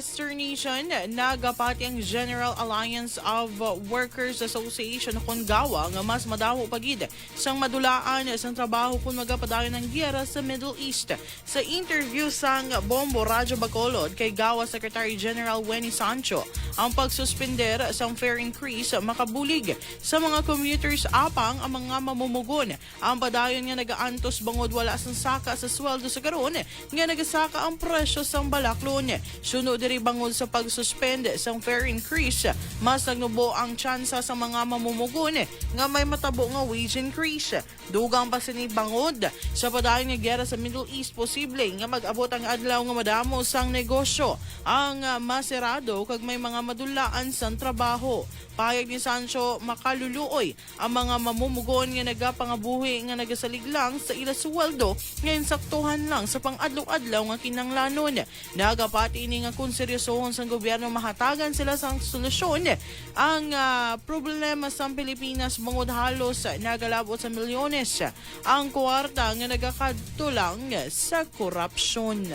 Western Nation, nagapati ang General Alliance of Workers Association kung gawa nga mas madamo pagid sang madulaan sang trabaho kung magapadayon ng giyera sa Middle East. Sa interview sang Bombo Radyo Bacolod kay gawa Secretary General Wenny Sancho, ang pagsuspender sang fare increase makabulig sa mga commuters apang ang mga mamumugon. Ang padayon nga nagaantos bangod wala sang saka sa sweldo sa karon nga nagasaka ang presyo sang balaklon. Sunod diri bangod sa pagsuspend sang fare increase, mas nagnubo ang tsansa sa mga mamumugon nga may matabo nga wage increase. Dugang pa sini bangod sa padayon nga giyera sa Middle East, posible nga mag-abot ang adlaw nga madamo sang negosyo ang maserado kag may mga madulaan sang trabaho. Payag ni Sancho makaluluoy ang mga mamumugon nga nagapangabuhi nga nagasalig lang sa ila sweldo ngayon saktuhan lang sa pang-adlaw-adlaw nga kinanglanon. Nagapati ini nga kung seryosohon sa gobyerno mahatagan sila sang solusyon ang problema sa Pilipinas bangod halos nagalabot sa milyones ang kwarta nga nagakadto lang sa korupsyon.